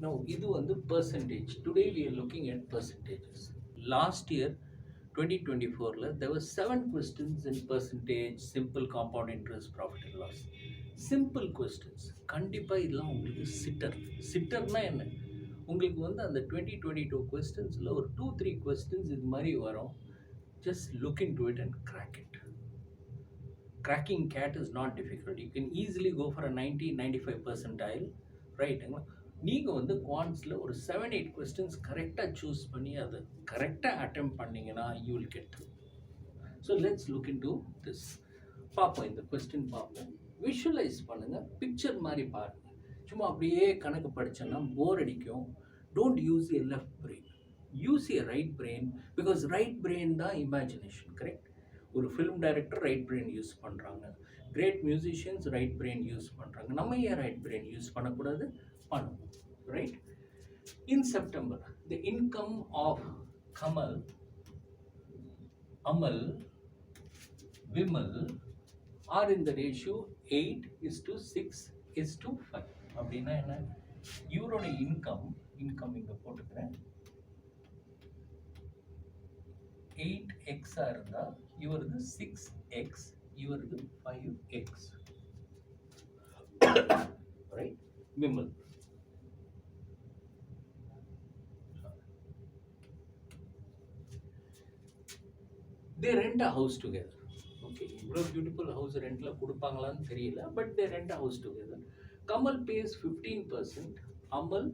Now, இது வந்து percentage. Today we are looking at percentages. Last year, 2024, there were 7 questions in percentage, simple compound interest, profit and loss. Simple questions. கண்டிப்பா இதெல்லாம் உங்களுக்கு சிட்டர்னா என்ன? உங்களுக்கு வந்து அந்த 2022 questions-ல ஒரு 2-3 questions இது மாதிரி வரும். Just look into it and crack it. Cracking CAT is not difficult. You can easily go for a 90-95 percentile, right? நீங்கள் வந்து குவான்ஸில் ஒரு 7-8 கொஸ்டின்ஸ் கரெக்டாக சூஸ் பண்ணி அதை கரெக்டாக அட்டெம்ப் பண்ணிங்கன்னா you will get. So let's look in to this. பார்ப்போம், இந்த கொஸ்டின் பார்ப்போம். விஷுவலைஸ் பண்ணுங்கள், பிக்சர் மாதிரி பாருங்கள். சும்மா அப்படியே கணக்கு படித்தோன்னா போர் அடிக்கும். Don't use a left brain, use a right brain. Because right brain தான் இமேஜினேஷன், கரெக்ட்? ஒரு film director right brain use பண்ணுறாங்க, great musicians right brain use பண்ணுறாங்க. நம்ம ஏன் ரைட் பிரெயின் யூஸ் பண்ணக்கூடாது? பண்ணுவோம், right? In September, the income of Kamal, Amal, Vimal are in the ratio 8:6:5. அப்படின்னா என்ன? இவரோட இன்கம் இங்கே போட்டுக்கிறேன். 8x இருந்தால் இவரது 6x, இவரது 5x, right? Vimal. They rent a house together. Okay, இவ்வளோ பியூட்டிஃபுல் ஹவுஸ் ரெண்டில் கொடுப்பாங்களான்னு தெரியல, but they rent a house together. Kamal pays 15%, Amal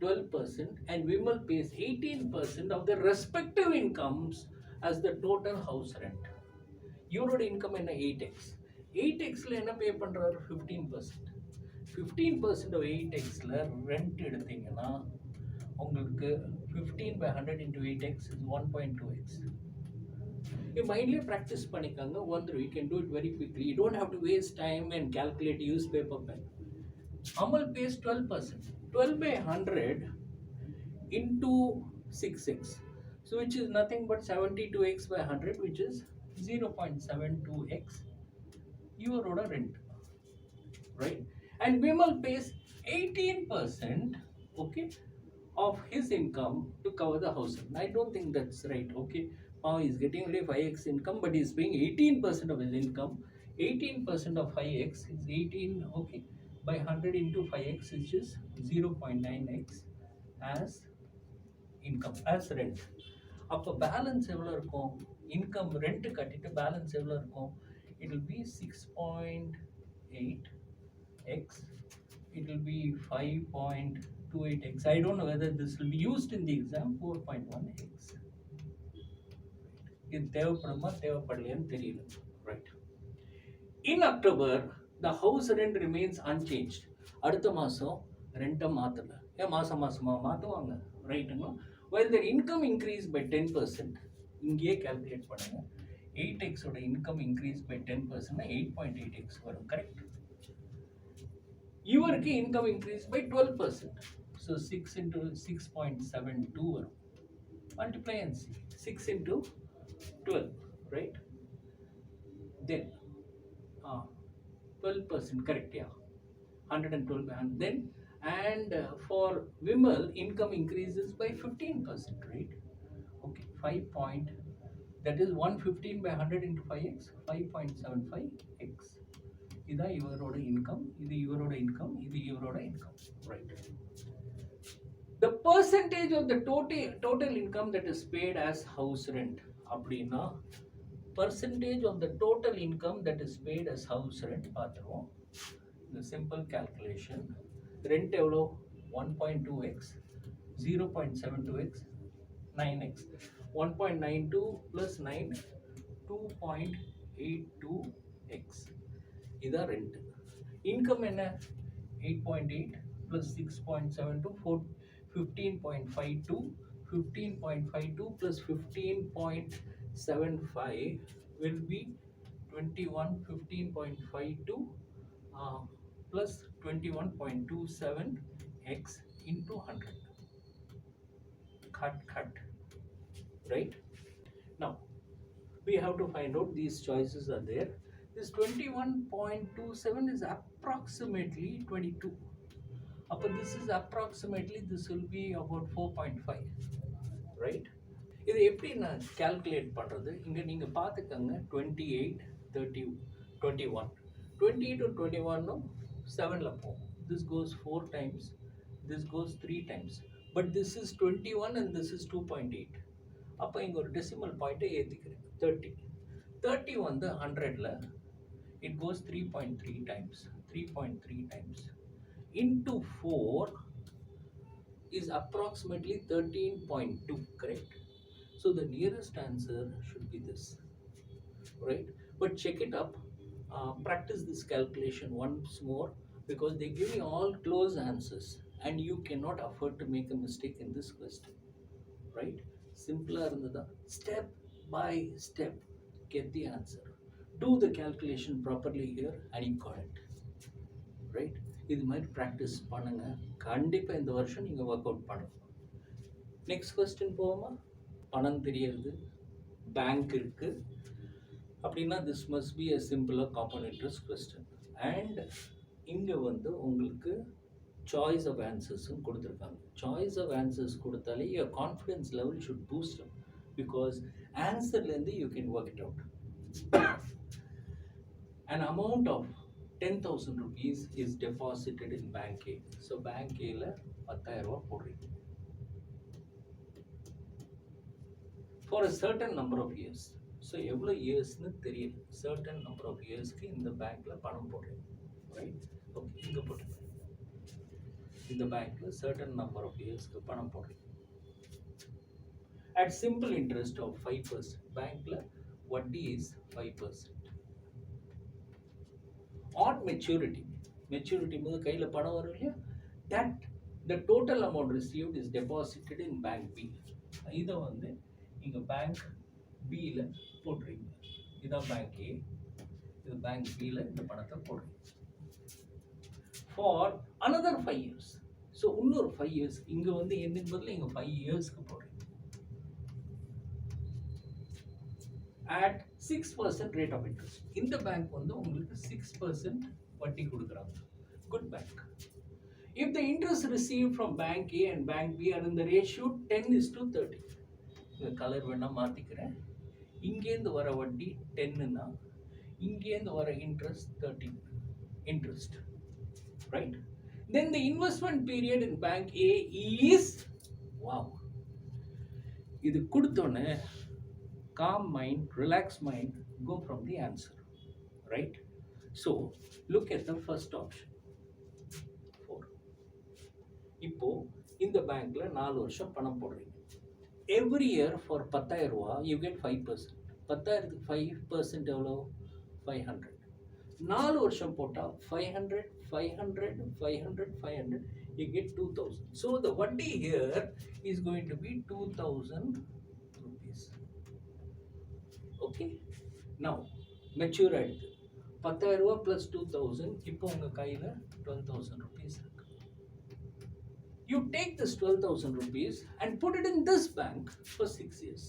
12%, and Vimal pays 18% of their respective incomes as the total house rent. இவரோட income என்ன? 8x. 8xல என்ன பே பண்ணுறாரு? 15%. 15% of 8xல rent எடுத்தீங்கன்னா உங்களுக்கு 15/100 into 8x is 1.2x. You mindly practice panikanga. One through, you can do it very quickly. You don't have to waste time and calculate, use paper pen. Amal pays 12%. 12/100 into 6x. So which is nothing but 72x by 100, which is 0.72x. Your rent, right? And Vimal pays 18%, okay, of his income to cover the house. I don't think that's right, okay? Now he's getting only 5x income, but he's paying 18% of his income. 18% of 5x is 18, okay, by 100 into 5x, which is 0.9x as income, as rent. அப்போ balance எவ்வளோ இருக்கும்? Income rent கட்டிட்டு balance எவ்வளோ இருக்கும்? It will be 6.8x. It will be 5.28x. I don't know whether this will be used in the exam. 4.1x. இது தேவைப்படுமா தேவைப்படலையான்னு தெரியல, right? In October the house rent remains unchanged. அடுத்த மாதம் ரெண்ட்டை மாற்றலை. ஏன் மாதமாக மாற்றுவாங்க, ரைட்டுங்களா? while their income increased by 10%, இங்கேயே calculate பண்ணுங்கள். 8x ஓட income increased by 10%, 8.8x வரும், கரெக்ட்? இவருக்கு income increased by 12%, so 6 into 6.72 வரும். Multiply and see. 6 into 12, right? Then 12%, correct? Yeah, 112 by 100. Then and for Vimal, income increases by 15%, right? Okay, 5 point, that is 115 by 100 into 5x, 5.75x. Ida ivaroda income, idu ivaroda income, idu ivaroda income, right? The percentage of the total income that is paid as house rent, அப்படின்னா percentage of the total income that is paid as house rent பார்த்துருவோம். The simple calculation, rent எவ்வளோ? 1.2x, 0.72x, 9x. 1.92 plus 9, 2.82x. இதான் rent. Income என்ன? 8.8 plus 6.72, 15.52. 15.52 plus 15.75 will be 21. 15.52 plus 21.27x into 100. Cut, right? Now we have to find out, these choices are there. This 21.27 is approximately 22. அப்போ this is approximately this will be about 4.5, right? இது எப்படி நான் calculate பண்ணுறது? இங்கே நீங்கள் பார்த்துக்கோங்க, 28, 30, 21, 28 to 21 7ல் போகும். This goes 4 times, this goes 3 times, but this is 21 and this is 2.8. அப்போ இங்கே ஒரு டெசிமல் பாயிண்ட்டை ஏற்றிக்கிறேன். 30 வந்து 100ல் it goes 3.3 times, 3.3 times into 4 is approximately 13.2, correct? So the nearest answer should be this, right? But check it up, practice this calculation once more, because they give you all close answers and you cannot afford to make a mistake in this question, right? Simpler irundha, step by step get the answer, do the calculation properly here and you got it, right? இது மாதிரி practice பண்ணுங்க, கண்டிப்பாக இந்த வருஷம் நீங்கள் work out பண்ணணும். Next question போவோமா? பணம் தெரியாது, பேங்க் இருக்குது அப்படின்னா திஸ் மஸ்ட் பி அ சிம்பிளாக காம்பவுண்ட் இன்ட்ரெஸ்ட் கொஸ்டின். அண்ட் இங்கே வந்து உங்களுக்கு சாய்ஸ் ஆஃப் ஆன்சர்ஸும் கொடுத்துருக்காங்க. சாய்ஸ் ஆஃப் ஆன்சர்ஸ் கொடுத்தாலே your confidence level should boost up, because ஆன்சர்லேருந்து you can work it out. An amount of 10,000 rupees is deposited in bank A. So bank Aல 10,000 ரூபாய் போடுறீங்க for a certain number of years. So எவ்வளோ இயர்ஸ்னு தெரியல, certain number of yearsக்கு இந்த பேங்க்ல பணம் போடுறீங்க, right? Okay, இங்கே போட்டுருங்க, இந்த பேங்க்ல certain number of yearsக்கு பணம் போடுறீங்க at simple interest of 5%. பேங்க்ல வட்டி is 5%. On maturity போது கையில் பணம் வரும் இல்லையா, that the total amount received is deposited in bank B. இதை வந்து இங்கே பேங்க் பியில் போடுறீங்க. இதான் பேங்க் ஏ, இது பேங்க் பியில் இந்த பணத்தை போடுறீங்க ஃபார் another 5 years. ஸோ இன்னொரு 5 years இங்கே வந்து என்னுக்கு பதில் இங்கே 5 yearsக்கு போடுறீங்க at 6% rate of interest. இந்த பேங்க் வந்து உங்களுக்கு 6% வட்டி கொடுக்குறாங்க, good bank. If the interest received from bank A and bank B are in the ratio 10:30, இந்த கலர் வேணா மாத்திக்கிறேன். இங்கேருந்து வர வட்டி 10னா இங்கேருந்து வர interest 13 interest, right? Then the investment period in bank A is, wow, இது கொடுத்தோன்னே calm mind, relaxed mind, go from the answer, right? So look at the first option, 4. இப்போ இந்த பேங்க்ல 4 வருஷம் பணம் போடுறீங்க. Every year for 10,000 ரூபா you get 5%. 10,000க்கு 5% எவ்வளோ? 500. 4 வருஷம் போட்டால் 500, 500, 500, 500, you get 2,000. So the வட்டி here is going to be 2,000 rupees. Okay, now mature ஆயிடுது. 10,000 ரூபா plus 2,000, இப்போ உங்கள் கையில் 12,000 rupees இருக்கு. You take this 12,000 rupees and put it in this bank for 6 years.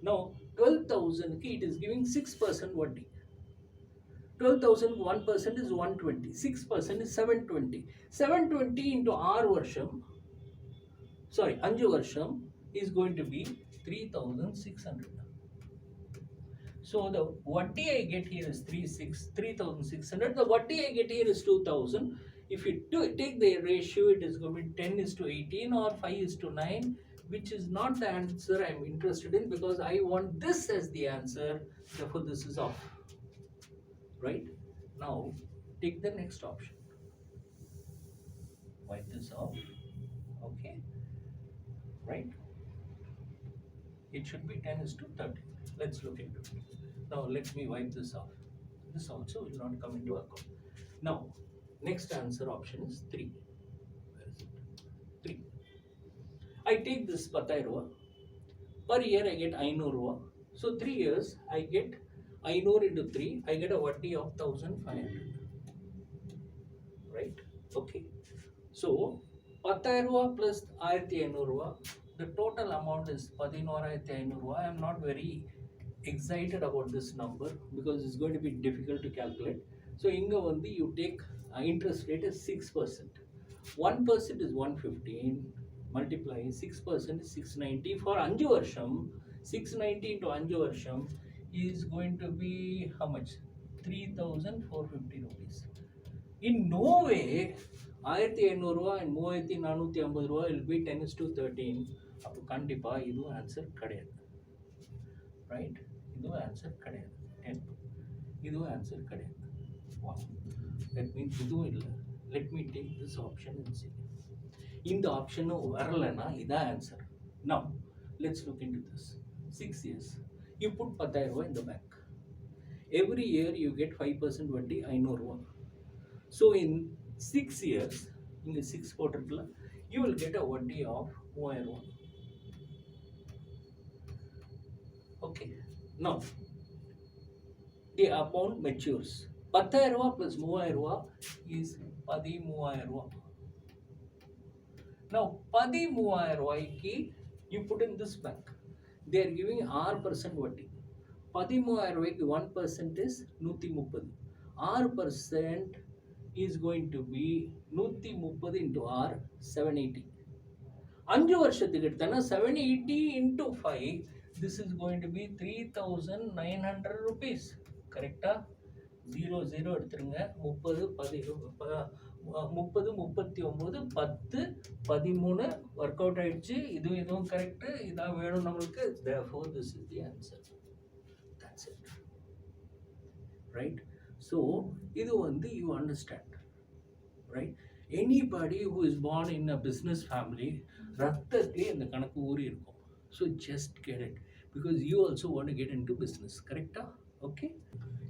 Now 12,000 it is giving 6% வட்டி. 12,000 1% is 120, 6% is 720. 720 into 6 வருஷம், sorry 5 வருஷம் is going to be 3,600. So the vatti I get here is 3,600. The vatti I get here is 2,000. If you take the ratio, it is going to be 10:18 or 5:9, which is not the answer I'm interested in, because I want this as the answer. Therefore, this is off. Right? Now, take the next option. Wipe this off. Okay. Right? It should be 10:30. Let's look into it. Now let me wipe this off. This also will not come into account. Now next answer option is 3. Where is it? 3. I take this 10,000 ரூபா. Per year I get 500 ரூபா. So 3 years I get 500 into 3, I get a vatti of 1,500. Right? Okay. So 10,000 ரூபா plus 1,500 ரூபா, the total amount is 11,500 ரூபா. I am not very excited about this number because it's going to be difficult to calculate. So inga vandu you take interest rate is 6%. 1% is 115, multiply 6% is 690 for 5 வருஷம். 690 into 5 வருஷம் is going to be how much? 3,450 rupees. In no way 1500 ரூபா and 3450 ரூபா will be 10:13. அப்போ கண்டிப்பா இதுவும் answer கிடையாது, right? இதுவும் answer கிடையாது. 10 இதுவும் ஆன்சர் கிடையாது. That means இதுவும் இல்லை. Let me take this option and see. இந்த ஆப்ஷனும் வரலைன்னா இதான் answer. Now let's look into this. 6 years you put 10,000 ரூபாய் in the bank. Every year you get 5% வட்டி 500 ரூபாய். So in 6 years, in the 6 quarters, you will get a vatti of 3000 ரூபாய். Okay. Now the amount matures. 10,000 ரூபாய் plus 3000 ரூபாய் is 13,000 ரூபாய். Now 13,000 ரூபாய்க்கு you put in this bank. They are giving 6% வட்டி. 13,000 ரூபாய்க்கு 1% is 130. 6% is going to be 130 into R 780. 5 வருஷத்துக்கு எடுத்தனா 780 into 5, this is going to be 3,900 rupees. கரெக்டா? 0 0 எடுத்துருங்க. 30 39 10 13 ஒர்க் அவுட் ஆயிடுச்சு. இதுவும் கரெக்ட். இதான் வேணும் நம்மளுக்கு. Therefore this is the answer. That's it, right? So இது வந்து you understand, right? Anybody who is born in a business family, ரத்தத்திலே இந்த கணக்கு ஊறி இருக்கும். So just get it, because you also want to get into business. கரெக்டா? Okay.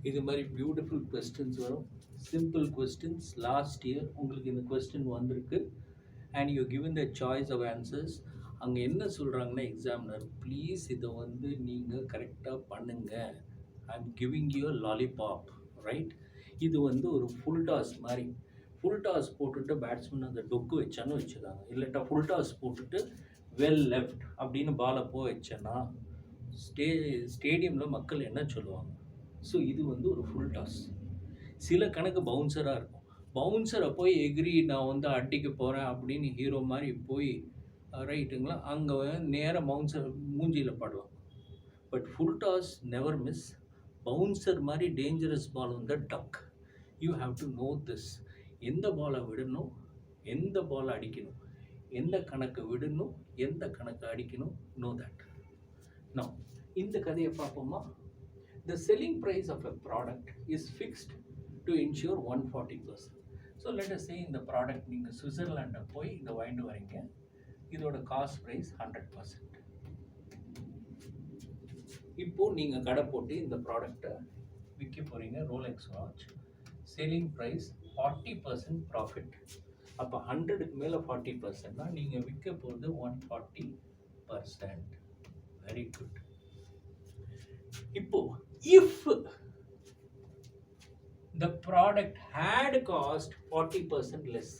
இது மாதிரி beautiful questions வரும், சிம்பிள் கொஸ்டின்ஸ். லாஸ்ட் இயர் உங்களுக்கு இந்த கொஸ்டின் வந்திருக்கு and you given the choice of answers. அங்கே என்ன சொல்கிறாங்கன்னா எக்ஸாமினர், ப்ளீஸ் இதை வந்து நீங்கள் கரெக்டாக பண்ணுங்கள். I am giving you lollipop, right? இது வந்து ஒரு ஃபுல் டாஸ் மாதிரி. ஃபுல் டாஸ் போட்டுட்டு பேட்ஸ்மேன் அந்த டொக்கு வச்சான்னு வச்சுக்காங்க, இல்லாட்டா ஃபுல் டாஸ் போட்டுட்டு வெல் லெஃப்ட் அப்படின்னு பாலை போ வச்சேன்னா ஸ்டேடியமில் மக்கள் என்ன சொல்லுவாங்க? ஸோ இது வந்து ஒரு ஃபுல் டாஸ். சில கணக்கு பவுன்சராக இருக்கும். பவுன்சரை போய் எகிரி நான் வந்து அடிக்க போகிறேன் அப்படின்னு ஹீரோ மாதிரி போய் ரைட்டுங்களா, அங்கே நேராக பவுன்சர் மூஞ்சியில் படலாம். But full toss never miss. Bouncer மாதிரி டேஞ்சரஸ் பால் வந்து duck. You have to know this. எந்த பாலை விடணும், எந்த பாலை அடிக்கணும், எந்த கணக்கை விடணும், எந்த கணக்கை அடிக்கணும், நோ தட். நவ் இந்த கதையை பார்ப்போமா? The selling price of a product is fixed to ensure 140%. So let us say இந்த ப்ராடக்ட் நீங்கள் சுவிட்சர்லாண்டை போய் இதை வாங்கிட்டு வரீங்க. இதோட காஸ்ட் ப்ரைஸ் 100%. இப்போது நீங்கள் கடை போட்டு இந்த ப்ராடக்டை விற்க போகிறீங்க. Rolex watch, selling price 40% profit. அப்போ 100க்கு மேலே 40%னா நீங்கள் விற்க போகிறது 140%. Very good. இப்போ if the product had cost 40% less,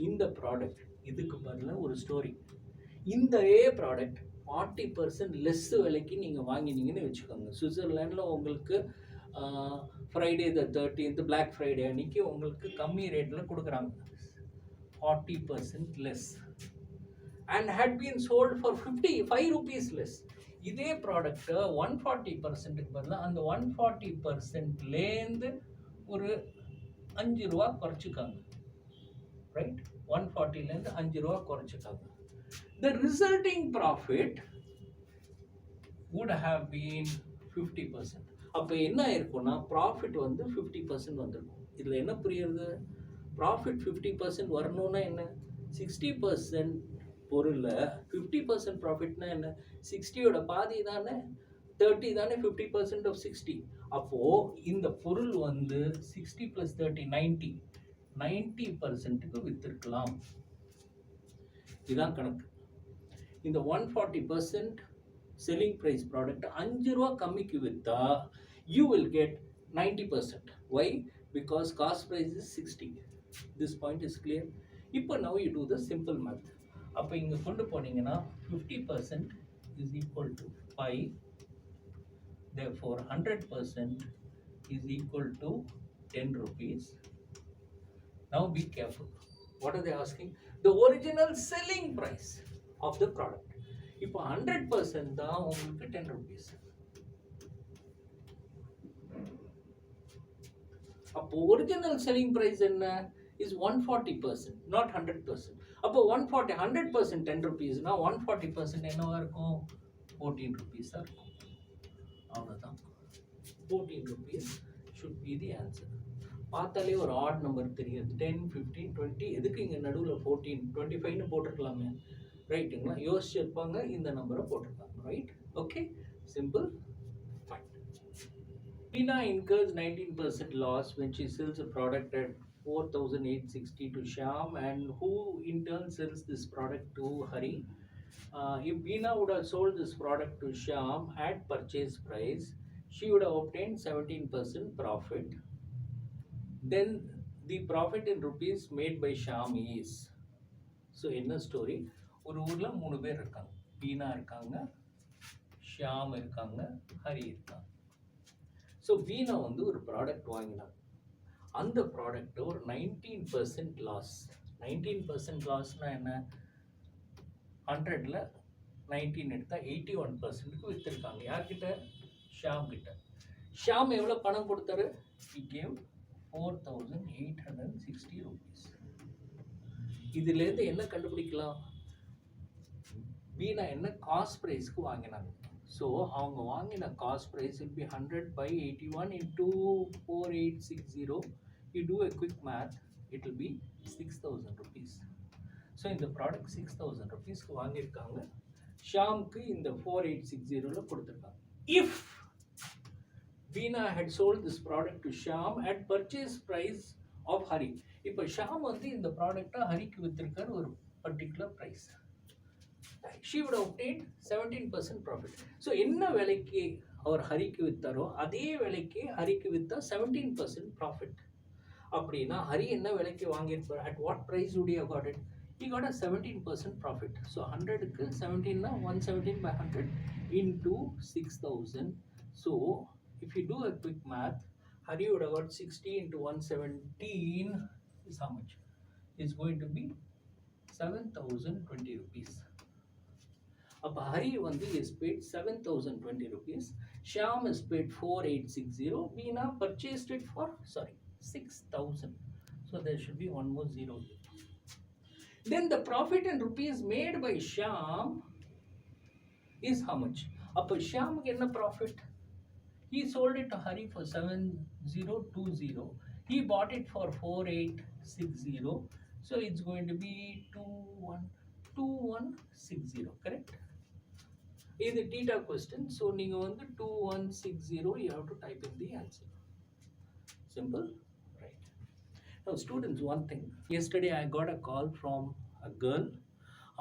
இந்த ப்ராடக்ட் இதுக்கு பதிலாக ஒரு ஸ்டோரி, இந்த ப்ராடக்ட் 40% லெஸ் விலைக்கு நீங்கள் வாங்கினீங்கன்னு வச்சுக்கோங்க. சுவிட்சர்லாண்டில் உங்களுக்கு Friday the 13th black Friday அன்னைக்கு உங்களுக்கு கம்மி ரேட்டில் கொடுக்குறாங்க, 40% less, and had been sold for 55 rupees less. இதே ப்ராடக்டை 140%க்கு பதிலாக அந்த 140%லேருந்து ஒரு 5 ரூபா குறைச்சிக்காங்க, ரைட்? 140லேருந்து 5 ரூபா குறைச்சிக்காங்க. The resulting profit would have been 50%. அப்போ என்ன ஆயிருக்கும்னா ப்ராஃபிட் வந்து 50% வந்திருக்கும். இதில் என்ன புரியுது? ப்ராஃபிட் 50% வரணும்னா என்ன? 60% பொருளில் 50% ப்ராஃபிட்னா என்ன? 60யோட பாதி தானே, 30 தானே 50% of 60. அப்போது இந்த பொருள் வந்து 60 + 30 90%க்கு விற்றுருக்கலாம். இதுதான் கணக்கு. இந்த 140% செல்லிங் ப்ரைஸ் ப்ராடக்ட் 5 ரூபா கம்மிக்கு விற்றா you will get 90%. Why? Because cost price is 60. This point is clear. இப்போ now you do the simple math. அப்போ இங்கே கொண்டு போனீங்கன்னா 50% is equal to 5. Therefore 100% is equal to 10 rupees. Now be careful. What are they asking? The original selling price of the product. இப்போ 100% தான் உங்களுக்கு 10 rupees. அப்போ original selling price என்ன is 140%, not 100%. அப்போ 140 100% 10 rupeesனா 140% என்னவா இருக்கும்? 14 rupees இருக்கும். அவ்வளோதான். 14 rupees should be the answer. பார்த்தாலே ஒரு ஆட் நம்பர் தெரியுது. 10, 15, 20. எதுக்கு இங்கே நடுவில் 14, 25ன்னு போட்டிருக்கலாமே, ரைட்டுங்களா? யோசிச்சிருப்பாங்க, இந்த நம்பரை போட்டிருக்காங்க, right? Okay, simple. Tina incurs 19% loss when she sells a product at 4,860 to Shyam, and who in turn sells this product to Hari. If Veena would have sold this product to Shyam at purchase price, she would have obtained 17% profit. Then the profit in rupees made by Shyam is. So என்ன story? ஒரு ஊரில் 3 பேர் இருக்காங்க. வீணா இருக்காங்க, ஷியாம் இருக்காங்க, ஹரி இருக்காங்க. So வீணா வந்து ஒரு ப்ராடக்ட் வாங்கினாங்க. அந்த ப்ராடக்ட் ஒரு 19% லாஸ். 19% லாஸ்னால் என்ன? 100ல் 19 எடுத்தால் 81%க்கு விற்றுருக்காங்க. யார்கிட்ட? ஷியாம் கிட்ட. ஷியாம் எவ்வளோ பணம் கொடுத்தாரு? he gave 4,860 rupees. இதுலேருந்து என்ன கண்டுபிடிக்கலாம்? வீணா என்ன காஸ்ட் ப்ரைஸ்க்கு வாங்கினாங்க. ஸோ அவங்க வாங்கின cost price will be 100 by 81 into 4860. You do a quick math, it will be 6,000 rupees. So இந்த ப்ராடக்ட் 6,000 rupeesக்கு வாங்கியிருக்காங்க. ஷாம்க்கு இந்த 4860ல கொடுத்துருக்காங்க. If Veena had sold this product to Shyam at purchase price of Hari. இப்போ ஷாம் வந்து இந்த ப்ராடக்டை ஹரிக்கு வித்திருக்கார் ஒரு particular price. She would have obtained 17% profit. So என்ன விலைக்கு அவர் ஹரிக்கு வித்தாரோ அதே விலைக்கு ஹரிக்கு வித்தா 17% ப்ராஃபிட். அப்படின்னா ஹரி என்ன விலைக்கு வாங்கியிருப்பார்? At what price would he have got it? He got a 17% profit. So 100க்கு 17னா 117 by 100 into 6,000. So if you do a quick math, Hari would have got 60 into 117 is how much? It's going to be 7,020 rupees. அப்போ ஹரி வந்து is paid 7,020 rupees. Shyam is paid 4,860. Veena purchased it for 6,000. So there should be one more zero here. Then the profit in rupees made by Shyam is how much? அப்போ ஷியாமுக்கு என்ன profit? He sold it to Hari for 7,020. He bought it for 4,860. So it's going to be 2160, correct? This is a theta question. So you want 2160, you have to type in the answer. Simple, right? Now students, one thing. Yesterday I got a call from a girl.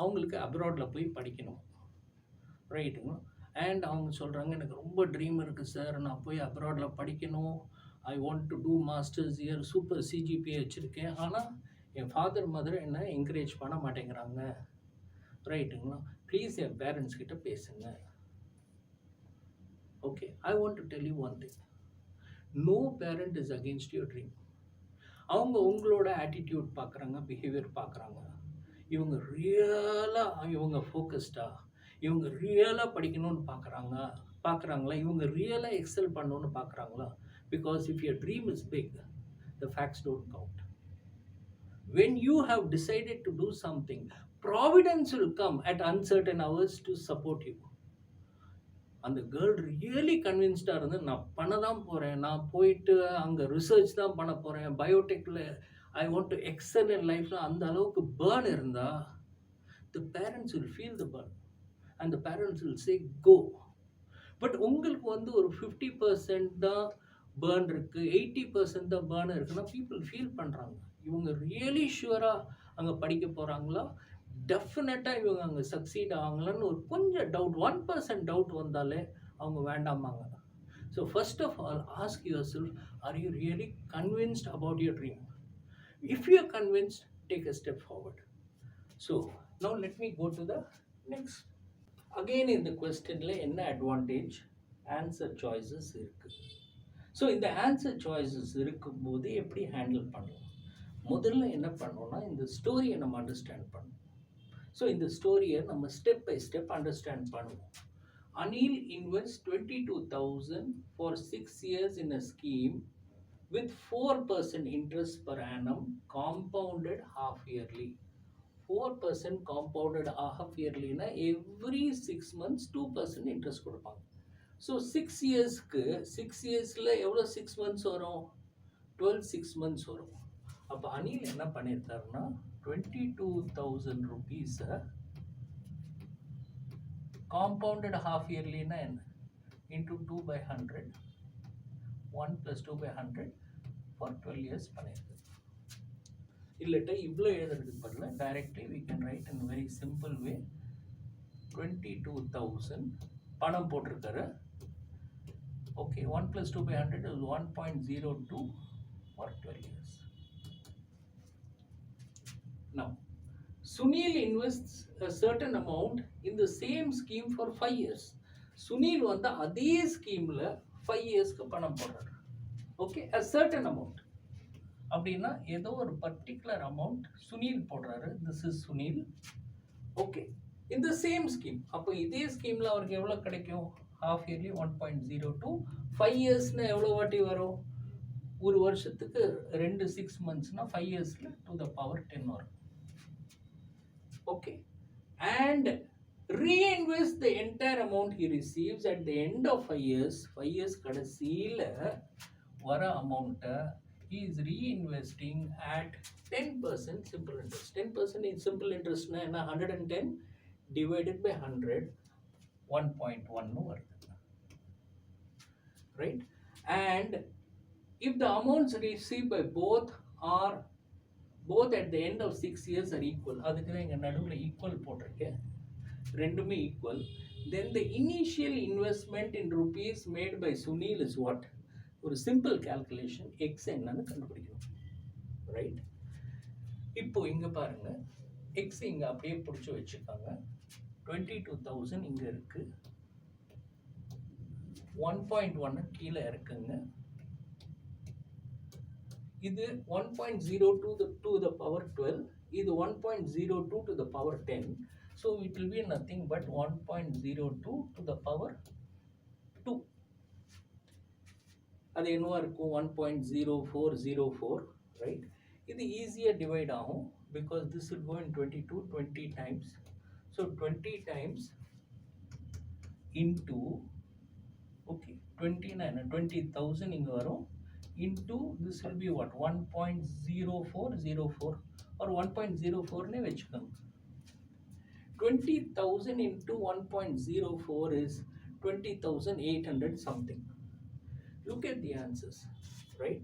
அவங்களுக்கு அப்ராட்ல போய் படிக்கணும், ரைட்டுங்களா? And அவங்க சொல்கிறாங்க, எனக்கு ரொம்ப dream இருக்குது sir, நான் போய் அப்ராடில் படிக்கணும். I want to do masters year, super CGPA வச்சுருக்கேன். ஆனால் என் ஃபாதர் மதர் என்ன என்கரேஜ் பண்ண மாட்டேங்கிறாங்க, ரைட்டுங்களா? ப்ளீஸ் என் பேரண்ட்ஸ் கிட்ட பேசுங்க. Okay, I want to tell you one thing. No parent is against your dream. அவங்க உங்களோட ஆட்டிடியூட் பார்க்குறாங்க, பிஹேவியர் பார்க்குறாங்க. இவங்க ரியலாக இவங்க ஃபோக்கஸ்டாக, இவங்க ரியலாக படிக்கணும்னு பார்க்குறாங்களா, இவங்க ரியலாக எக்ஸல் பண்ணணும்னு பார்க்குறாங்களா? Because if your dream is big, the facts don't count. When you have decided to do something, providence will come at uncertain hours to support you. அந்த கேர்ள் ரியலி கன்வின்ஸ்டாக இருந்து, நான் பண்ண தான் போகிறேன், நான் போயிட்டு அங்கே ரிசர்ச் தான் பண்ண போகிறேன், பயோடெக்கில் I want to excel in லைஃப்ல அந்த அளவுக்கு பேர்ன் இருந்தால், the parents will feel the pain and the parents will say go. But உங்களுக்கு வந்து ஒரு 50% தான் பேர்ன் இருக்குது, 80% தான் பேர்ன் இருக்குன்னா பீப்புள் ஃபீல் பண்ணுறாங்க. இவங்க ரியலி ஷுவராக அங்கே படிக்க போகிறாங்களா, டெஃபினட்டாக இவங்க அங்கே சக்சீட் ஆவாங்களான்னு ஒரு கொஞ்சம் டவுட், 1% டவுட் வந்தாலே அவங்க வேண்டாமாங்க. So first of all ask yourself, are you really convinced about your dream? If you are convinced, take a step forward. So now let me go to the next. Again இந்த கொஸ்டினில் என்ன advantage? Answer choices இருக்குது. So இந்த answer choices இருக்கும்போது எப்படி handle பண்ணலாம்? முதல்ல என்ன பண்ணோம்னா இந்த ஸ்டோரியை நம்ம அண்டர்ஸ்டாண்ட் பண்ணணும். ஸோ இந்த ஸ்டோரியை நம்ம ஸ்டெப் பை ஸ்டெப் அண்டர்ஸ்டாண்ட் பண்ணுவோம். Anil invests 22,000 for 6 years in a scheme with 4% interest per annum compounded half yearly. 4% compounded half yearly na every 6 months 2% interest கொடுப்பாங்க. ஸோ 6 இயர்ஸ்க்கு 6 இயர்ஸில் எவ்வளோ 6 மந்த்ஸ் வரும்? 12 6 மந்த்ஸ் வரும். அப்போ அனில் என்ன பண்ணியிருக்காருன்னா 22,000 rupees-ஐ compounded half yearly na என்ன into 2 by 100 1 plus 2 by 100 for 12 years பண்ணிருக்கு. இல்லட்டா இவ்வளோ எழுதுறதுக்கு பதிலாக directly we can write in a very simple way 22,000 பணம் போட்டிருக்காரு. Okay, 1 plus 2 by 100 is 1.02 for 12 years. Now, Sunil invests a certain amount in the same scheme for 5 years. Sunil வந்து அதே ஸ்கீமில் 5 இயர்ஸ்க்கு பணம் போடுறாரு. ஓகே, a certain amount அப்படின்னா ஏதோ ஒரு பர்டிகுலர் அமௌண்ட் சுனில் போடுறாரு. This is Sunil. ஓகே, இந்த சேம் ஸ்கீம். அப்போ இதே ஸ்கீமில் அவருக்கு எவ்வளோ கிடைக்கும்? Half yearly 1.02. 5 இயர்ஸ்னா எவ்வளோ வாட்டி வரும்? ஒரு வருஷத்துக்கு 2 6 மந்த்ஸ்னா 5 இயர்ஸில் to the power 10 வரும். Okay, and reinvest the entire amount he receives at the end of 5 years. 5 years கடைசியில் வர அமௌண்ட்டை he is reinvesting at 10% simple interest. 10% in simple interest na enna 110 divided by 100 1.1 வருது. Right? And if the amounts received by both at the end of 6 years are equal, அதுக்கு தான் இங்கே நடுவில் equal போட்டிருக்கேன், ரெண்டுமே equal, then the initial investment in rupees made by Sunil is what? ஒரு simple calculation, X என்னன்னு கண்டுபிடிக்கணும். Right? இப்போ இங்கே பாருங்க, எக்ஸ் இங்கே அப்படியே பிடிச்சி வச்சுக்காங்க. 22,000 இங்கே இருக்கு, 1.1 கீழே இருக்குங்க. இது 1.02 to the power 12, இது 1.02 to the power 10. So it will be nothing but 1.02 to the power 2. அது என்னவா இருக்கும்? 1.0404. ரைட்? இது ஈஸியாக டிவைட் ஆகும் because this will go in 22 20 times. So 20 times into, okay, 20,000 இங்கே வரும், into this will be what? 1.0404 or 1.04 னே வச்சுக்கோங்க. 20,000 into 1.04 is 20,800 something. Look at the answers, right?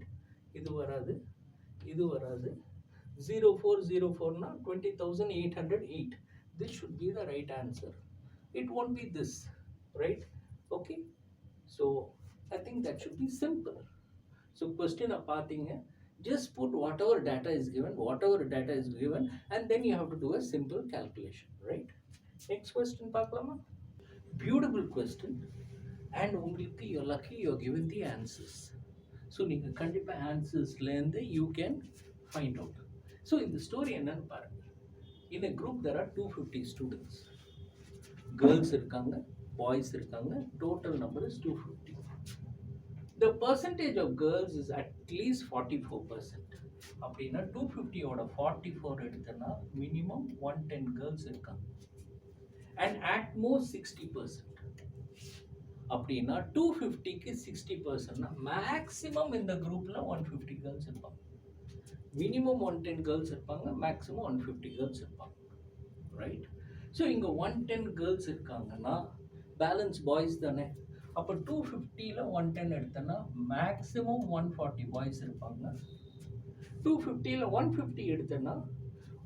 இது வராது, இது வராது. 0404 na 20,808. This should be the right answer. It won't be this, right? Okay, so I think that should be simple. So question பார்த்தீங்க, just put whatever data is given and then you have to do a simple calculation, right? Next question பார்க்கலாமா? Beautiful question. And உங்களுக்கு you're lucky you're given the answers. So நீங்கள் கண்டிப்பாக ஆன்சர்ஸ்லேருந்து you can find out. So இந்த story என்னன்னு பாருங்க. In a group there are 250 students. Girls இருக்காங்க, boys இருக்காங்க, total number is 250. The percentage of girls is at least 44%. அப்படின்னா 250 ஓட 44 எடுத்தனா minimum 110 girls இருக்காங்க. And at most 60%. அப்படின்னா 250க்கு 60%னா மேக்ஸிமம் இந்த குரூப்ல 150 கேர்ள்ஸ் இருப்பாங்க. மினிமம் 110 கேர்ள்ஸ் இருப்பாங்க, மேக்ஸிமம் 150 கேர்ள்ஸ் இருப்பாங்க. ரைட்? ஸோ இங்கே 110 கேர்ள்ஸ் இருக்காங்கன்னா பேலன்ஸ் பாய்ஸ் தானே. அப்போ 250ல் 110 எடுத்தோன்னா மேக்ஸிமம் 140 பாய்ஸ் இருப்பாங்க. 250ல் 150 எடுத்தோன்னா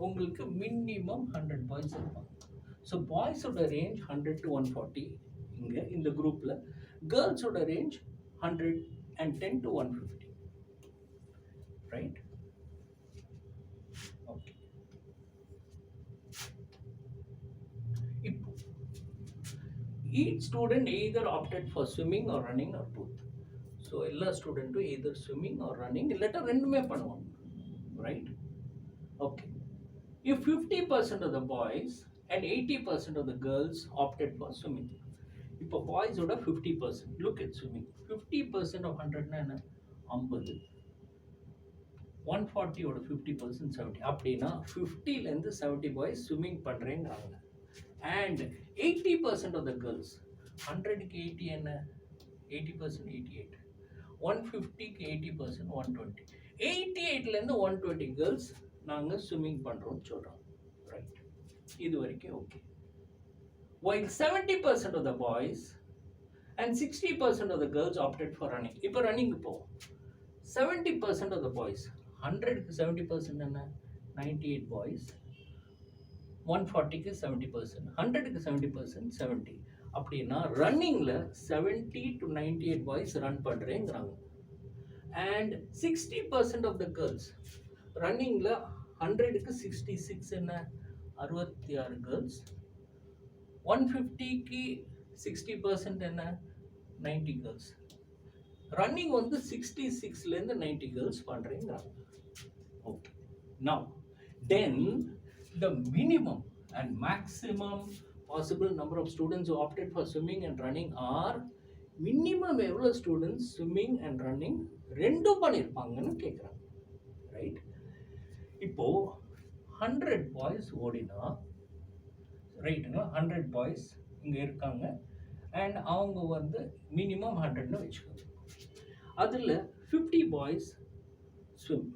உங்களுக்கு மினிமம் 100 பாய்ஸ் இருப்பாங்க. ஸோ பாய்ஸோட ரேஞ்ச் 100 to 140 இங்கே இந்த குரூப்பில், கேர்ள்ஸோட ரேஞ்ச் 110 to 150. ரைட்? ஓகே, இப்போ each student either opted for swimming or running or both. So எல்லா ஸ்டூடெண்ட்டும் either swimming or running இல்லாட்டா ரெண்டுமே பண்ணுவாங்க. Right? Okay. If 50% of the boys and 80% of the girls opted for swimming, இப்போ பாய்ஸோட 50%, look at swimming, 50% of 100 என்ன 50, 140 ஓட 50% 70, அப்படின்னா 50லேருந்து 70 boys swimming பண்ணுறேங்கிறாங்க. அண்ட் 80% of the girls, 100க்கு 80 என்ன 80% 88, 150க்கு 80% 120, 88லேருந்து 120 கேர்ள்ஸ் நாங்கள் ஸ்விம்மிங் பண்ணுறோம்னு சொல்கிறோம். ரைட், இது வரைக்கும் okay. While 70% of the boys and 60% of the girls opted for running. இப்போ ரன்னிங் போவோம். 70% of the boys, 100க்கு 70% என்ன 98 boys, 140க்கு 70%, 100க்கு 70% 70, அப்படின்னா ரன்னிங்கில் 70 to 98 பாய்ஸ் ரன் பண்ணுறேங்கிறாங்க. அண்ட் 60% of the girls, ரன்னிங்கில் 100க்கு 66 என்ன 66 கேர்ள்ஸ், 150க்கு 60% என்ன 90 கேர்ள்ஸ். ரன்னிங் வந்து 66லேருந்து 90 கேர்ள்ஸ் பண்ணுறேங்கிறாங்க. Okay, now then the minimum and maximum possible number of students who opted for swimming and running are, minimum எவ்வளோ ஸ்டூடெண்ட்ஸ் ஸ்விம்மிங் அண்ட் ரன்னிங் ரெண்டும் பண்ணியிருப்பாங்கன்னு கேட்குறாங்க. ரைட், இப்போது 100 பாய்ஸ் ஓடினா, ரைட்டுங்க, 100 பாய்ஸ் இங்கே இருக்காங்க அண்ட் அவங்க வந்து மினிமம் 100ன்னு வச்சுக்கோங்க. அதில் 50 பாய்ஸ் ஸ்விம்,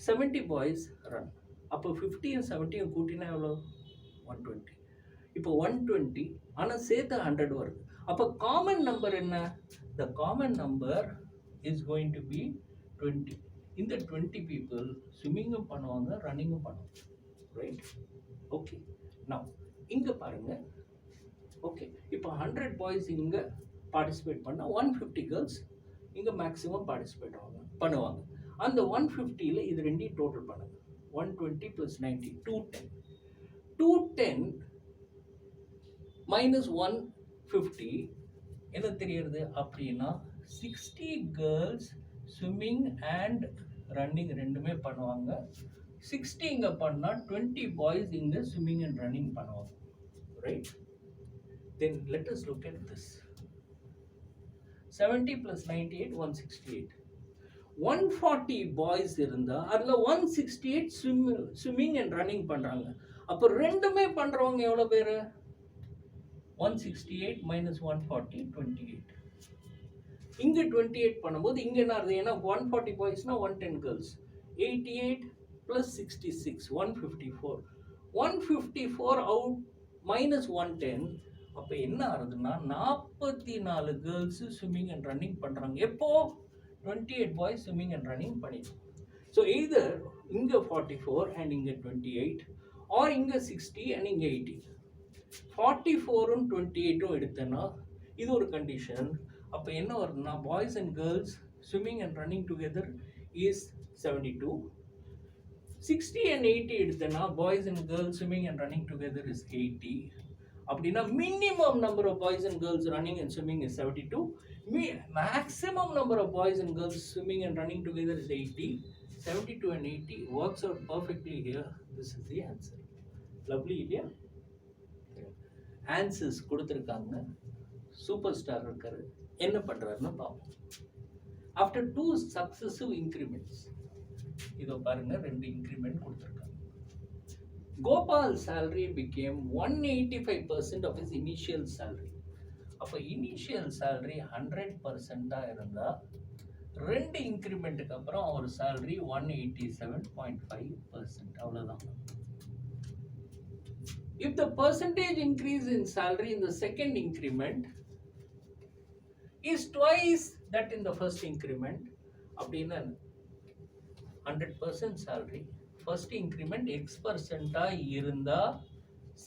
70 பாய்ஸ் ரன். அப்போ 50யும் 70யும் கூட்டினா எவ்வளோ 120. இப்போ 120 ஆனால் சேர்த்து 100 வருது. அப்போ காமன் நம்பர் என்ன? The common number is going to be 20. இந்த 20 பீப்புள் ஸ்விம்மிங்கும் பண்ணுவாங்க, ரன்னிங்கும் பண்ணுவாங்க. Right, okay. நவ் இங்கே பாருங்கள். ஓகே, இப்போ 100 பாய்ஸ் இங்கே பார்ட்டிசிபேட் பண்ணால் 150 கேர்ள்ஸ் இங்கே மேக்ஸிமம் பார்ட்டிசிபேட் பண்ணுவாங்க. அந்த 150ல் இது ரெண்டையும் டோட்டல் பண்ணுங்க. 120 plus 90, 210. 210 minus 150 என்ன தெரியுது அப்படின்னா 60 கேர்ள்ஸ் ஸ்விம்மிங் அண்ட் ரன்னிங் ரெண்டுமே பண்ணுவாங்க. 60 இங்கே பண்ணால் 20 பாய்ஸ் இங்கே ஸ்விம்மிங் அண்ட் ரன்னிங் பண்ணுவாங்க. Right, then let us look at this. 70 plus 98, 168. 140 boys இருந்தால் அதில் 168 ஸ்விம்மிங் அண்ட் ரன்னிங் பண்ணுறாங்க. அப்போ ரெண்டுமே பண்ணுறவங்க எவ்வளோ பேர்? 168 minus 140, 28. இங்கே 28 பண்ணும்போது இங்கே என்ன ஆகுது? ஏன்னா 140 பாய்ஸ்னால் 110 கேர்ள்ஸ். 88 plus 66, 154. 154 out minus 110. அப்போ என்ன ஆகுதுன்னா 44 கேர்ள்ஸு ஸ்விம்மிங் அண்ட் ரன்னிங் பண்ணுறாங்க. எப்போ? 28 boys swimming and running பண்ணிடும். So either இங்கே 44 and இங்கே 28 or இங்கே 60 and இங்கே 80. 44ம் 28ம் எடுத்தேன்னா இது ஒரு கண்டிஷன். அப்போ என்ன வருதுன்னா boys and girls swimming and running together is 72. 60 and 80 எடுத்தேன்னா boys and girls swimming and running together is 80. அப்படின்னா minimum number of boys and girls running and swimming is 72. Maximum number of boys and girls swimming and running together is 80. 72 and 80 works out perfectly here. This is the answer. Lovely இல்லையா? Answers கொடுத்துருக்காங்க. Super star இருக்காரு, என்ன பண்ணுறாருன்னு பார்ப்போம். After 2 successive increments, இதோ பாருங்க 2 increment கொடுத்துருக்காங்க. Gopal salary became 185% of his initial salary. அப்போ இனிஷியல் சேலரி 100%-ஆக இருந்தால் 2 இன்க்ரிமெண்ட்டுக்கு அப்புறம் அவர் சேலரி 187.5%. அவ்வளோதான். If the percentage increase in salary in the second increment is twice that in the first increment, அப்படின்னா 100% சேலரி ஃபர்ஸ்ட் இன்க்ரிமெண்ட் X% இருந்தால்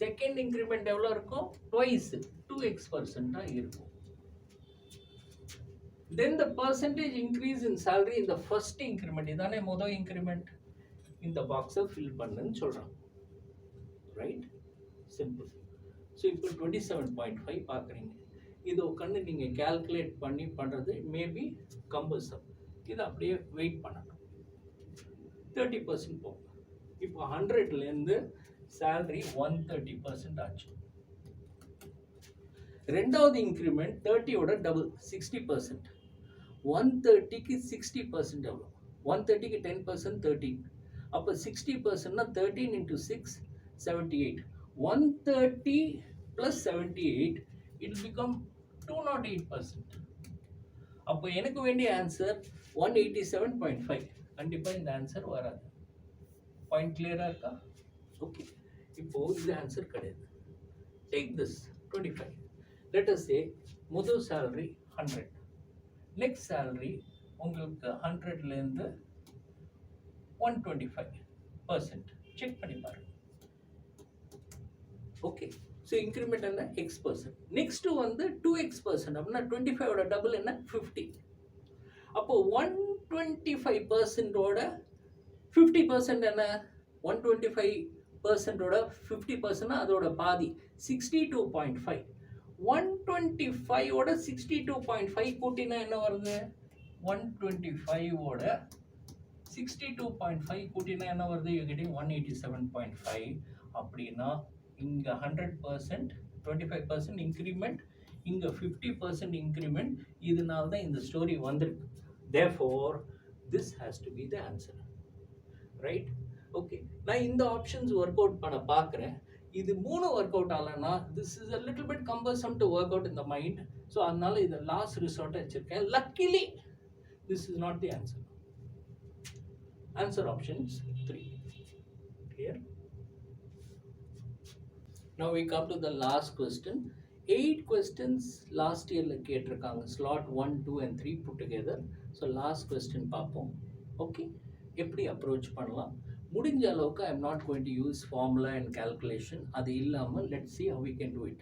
second increment எவ்வளோ இருக்கும்? Twice 2X% இருக்கும். Then the percentage increase in salary in the first increment, இதானே மொதல் increment, இந்த பாக்ஸை fill பண்ணுன்னு சொல்கிறாங்க. Right, simple. ஸோ இப்போ 27.5 பார்க்குறீங்க. இது உட்காந்து நீங்கள் கேல்குலேட் பண்ணி பண்ணுறது மேபி கம்பல்சம். இதை அப்படியே வெயிட் பண்ணணும். 30% போகும். இப்போ 100லேருந்து salary 130% ஆச்சு. ரெண்டாவது இன்க்ரிமெண்ட் 30யோட டபுள் 60%. 130க்கு 60% எவ்வளோ? 130க்கு 10% 13. அப்போ 60%னா 13 into 6 78. 130 plus 78 it will become 208%. அப்போ எனக்கு வேண்டிய ஆன்சர் 187.5. கண்டிப்பாக இந்த ஆன்சர் வராது. பாயிண்ட் கிளியராக இருக்கா? ஓகே, இப்போ இந்த ஆன்சர் கிடையாது. Take this 25. லெட் அஸ் சே முதல் salary 100. நெக்ஸ்ட் salary உங்களுக்கு 100லேருந்து 125%. செக் பண்ணி பாருங்க. ஓகே, ஸோ இன்க்ரிமெண்ட் என்ன? X%. நெக்ஸ்ட்டு வந்து 2X% அப்படின்னா 25ஓட டபுள் என்ன? 50. அப்போ 125%ஓட 50% என்ன? 125%ஓட 50% அதோட பாதி 62.5. 125ஓட 62.5 கூட்டினா என்ன வருது? 125ஓட 62.5 கூட்டினா என்ன வருது? You getting 187.5. அப்படின்னா இங்கே 100% 25% இன்க்ரிமெண்ட், இங்கே 50% இன்க்ரிமெண்ட். இதனால தான் இந்த ஸ்டோரி வந்திருக்கு. therefore this has to be the answer, right? Okay, நான் இந்த ஆப்ஷன்ஸ் ஒர்க் அவுட் பண்ண பார்க்குறேன். இது 3 ஒர்க் அவுட் ஆகலன்னா this is a little bit cumbersome to work out in the mind. So அதனால இதை லாஸ்ட் ரிசார்ட்டாக வச்சுருக்கேன். luckily this is not the answer. Answer option is 3. Clear? Now we come to the last question. 8 questions last year கேட்டிருக்காங்க. slot 1, 2 and 3 put together. So last question பார்ப்போம். Okay, எப்படி approach பண்ணலாம்? முடிஞ்ச அளவுக்கு I am not going to use formula and calculation. அது இல்லாமல் let's see how we can do it.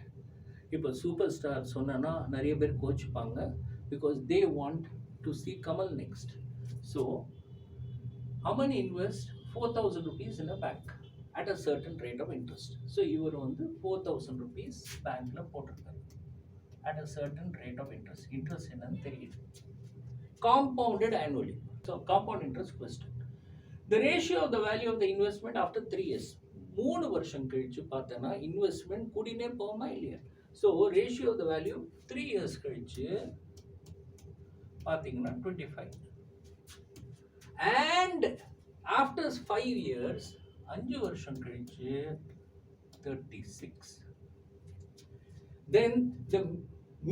இப்போ super star சொன்னா நிறைய பேர் கோச்சுப்பாங்க because they want to see Kamal next. So Aman invest 4,000 rupees in a bank at a certain rate of interest. So இவர் வந்து 4,000 rupees பேங்க்ல போட்டிருக்காரு at a certain rate of interest. Interest என்னன்னு தெரியுது. Compounded annually. So compound interest question. The ratio of the value of the investment after 3 years. 3 வருஷம் கழிச்சு பார்த்தேன்னா investment கூடினே போகுமா இல்லையா? So ratio of the value 3 years கழிச்சு பார்த்தீங்கன்னா 25. and after 5 years 5 வருஷம் கழிச்சு 36. then the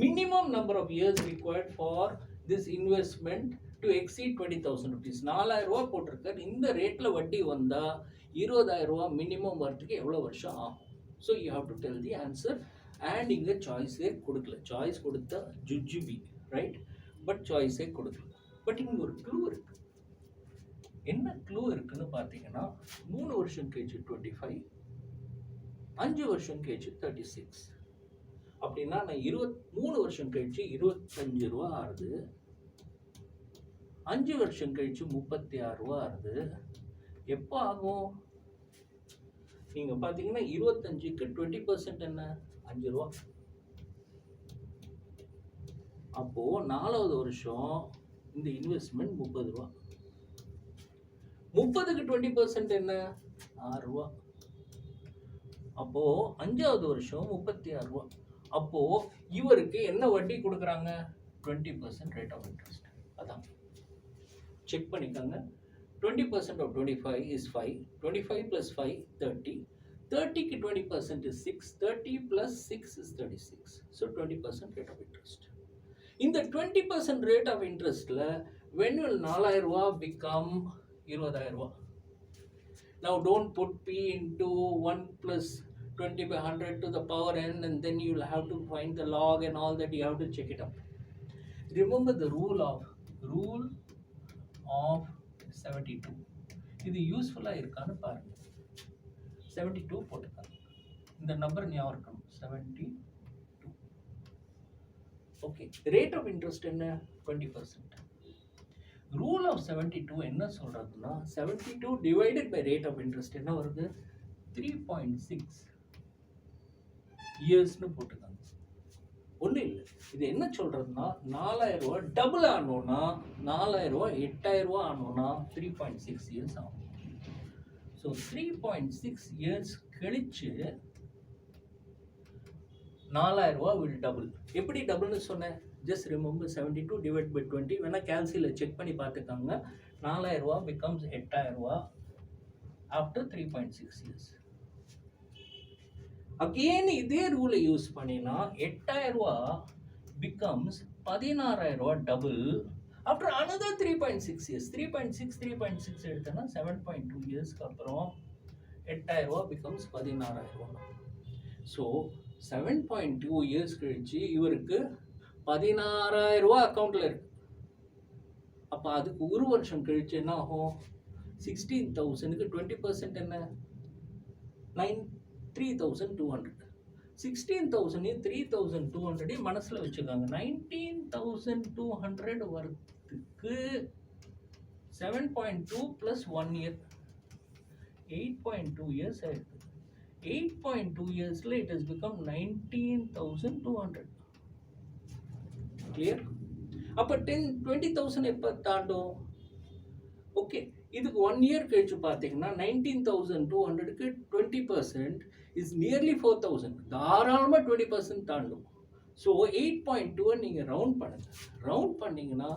minimum number of years required for this investment to exceed 20,000 rupees. 4,000 ரூபாய் போட்டிருக்காரு. இந்த ரேட்ல வட்டி வந்தா 20,000 ரூபாய் மினிமம் வரதுக்கு எவ்வளவு வருஷம் ஆகும்? So you have to tell the answer. And இங்கே சாய்ஸே கொடுக்கல. சாய்ஸ் கொடுத்தா ஜுஜுபி, ரைட்? பட் சாய்ஸே கொடுக்கல. பட் இங்கே ஒரு க்ளூ இருக்கு. என்ன க்ளூ இருக்குன்னு பார்த்தீங்கன்னா 3 வருஷம் கழிச்சு 25, 5 வருஷம் கழிச்சு 36. அப்படின்னா நான் 3 வருஷம் கழிச்சு 25 ரூபா ஆகுது, 5 வருஷம் கழிச்சு 36 ரூபா ஆகுது. எப்போ ஆகும்? நீங்க பார்த்தீங்கன்னா 25க்கு 20% என்ன? 5 ரூபா. அப்போ 4வது வருஷம் இந்த இன்வெஸ்ட்மெண்ட் 30 ரூபா. 30க்கு 20% என்ன? 6 ரூபா. அப்போ 5வது வருஷம் 36 ரூபா. அப்போ இவருக்கு என்ன வட்டி கொடுக்குறாங்க? 20% ரேட் ஆஃப் இன்ட்ரெஸ்ட். அதான் செக் பண்ணிக்கோங்க. 20% of 25 is 5. 25 plus 5 30. 30க்கு 20% is 6. 30 plus 6 is 36. So 20% rate of interest. இந்த 20% rate of interestல when will 4,000 ரூபா become 20,000 ரூபா? Now don't put p into 1 plus 20 by 100 to the power n and then you will have to find the log and all that. You have to check it up. Remember the rule of 72. இது யூஸ்ஃபுல்லாக இருக்கான்னு பாருங்க. 72 போட்டுக்காங்க. இந்த number ஞாபகம் இருக்கணும். 72. Okay, rate of interest என்ன? 20%. Rule of 72 என்ன சொல்றதுன்னா 72 divided by rate of interest என்ன வருது? 3.6 இயர்ஸ்னு போட்டுக்காங்க. ஒன்றும் இல்லை. இது என்ன சொல்றதுன்னா 4,000 ரூபா டபுள் ஆனோன்னா 4,000 ரூபா 8,000 ரூபா ஆனோன்னா 3.6 இயர்ஸ் ஆகும். ஸோ 3.6 இயர்ஸ் கழிச்சு 4000 ரூபா will double. எப்படி டபுள்னு சொன்னேன்? ஜஸ்ட் ரிமெம்பர் 72 டிவைட் பை 20 வேணா கேல்சியில் செக் பண்ணி பார்த்துக்காங்க. 4000 ரூபா பிகம்ஸ் 8000 ரூபா ஆஃப்டர் 3.6 இயர்ஸ். அகெயின் இதே ரூலை யூஸ் பண்ணினா 8000 ரூபா பிகம்ஸ் 16000 ரூபா டபுள் ஆஃப்டர் அனதர் 3.6 இயர்ஸ். 3.6 எடுத்தோன்னா 7.2 இயர்ஸ்க்கு அப்புறம் 8000 ரூபா பிகம்ஸ் 16000 ரூபா. ஸோ 7.2 இயர்ஸ் கழிச்சு இவருக்கு 16000 ரூபா அக்கௌண்ட்ல இருக்கு. அப்போ அதுக்கு ஒரு வருஷம் கழிச்சு என்ன ஆகும்? 16,000க்கு 20% என்ன? 3,200. 16,000 3,200 மனசுல வச்சுக்காங்க. 19,200 வரத்துக்கு 7.2 + 1 இயர் 8.2 இயர்ஸ் ஆயிருக்கு. 8.2 இயர்ஸ்ல it has become 19,200. Clear? அப்ப 20,000 எப்ப தாண்டும்? ஓகே, இதுக்கு 1 இயர் கழிச்சு பார்த்தீங்கன்னா 19,200க்கு 20% is nearly 4,000. தாராளமா 20% தாண்டும். ஸோ 8.2 நீங்க ரவுண்ட் பண்ணுங்க. ரவுண்ட் பண்ணீங்கன்னா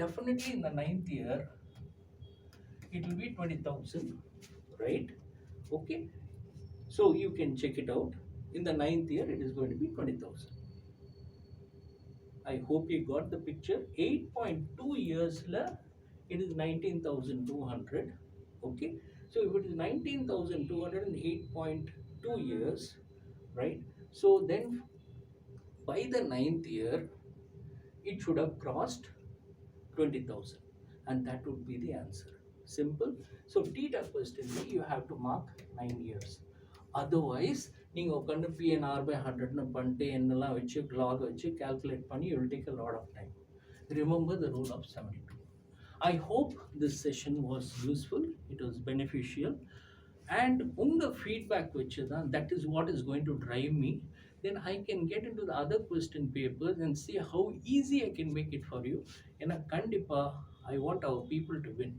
டெஃபினெட்லி இந்த 9th year it will be 20,000, right? Okay. So you can check it out. In the 9th year, it is going to be 20,000. I hope you got the picture. 8.2 years la, it is 19,200. Okay. So if it is 19,200 in 8.2 years, right? So then by the 9th year, it should have crossed 20,000, and that would be the answer. Simple. So theta question you have to mark 9 years. Otherwise நீங்கள் உட்காந்து PNR/100ன்னு பண்ணிட்டு என்னெல்லாம் வச்சு log வச்சு calculate பண்ணி you will take a lot of time. Remember the rule of 72. I hope this session was useful. It was beneficial. And உங்கள் feedback வச்சு தான் that is what is going to drive me. Then I can get into the other question papers and see how easy I can make it for you. ஏன்னா கண்டிப்பாக I want our people to win.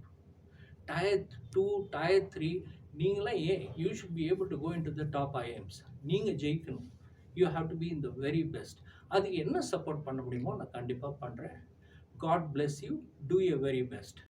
Tier 2, Tier 3 நீங்களாம் you should be able to go into the top IIMs. நீங்கள் ஜெயிக்கணும். You have to be in the very best. அதுக்கு என்ன support பண்ண முடியுமோ நான் கண்டிப்பாக பண்ணுறேன். God bless you. Do your very best.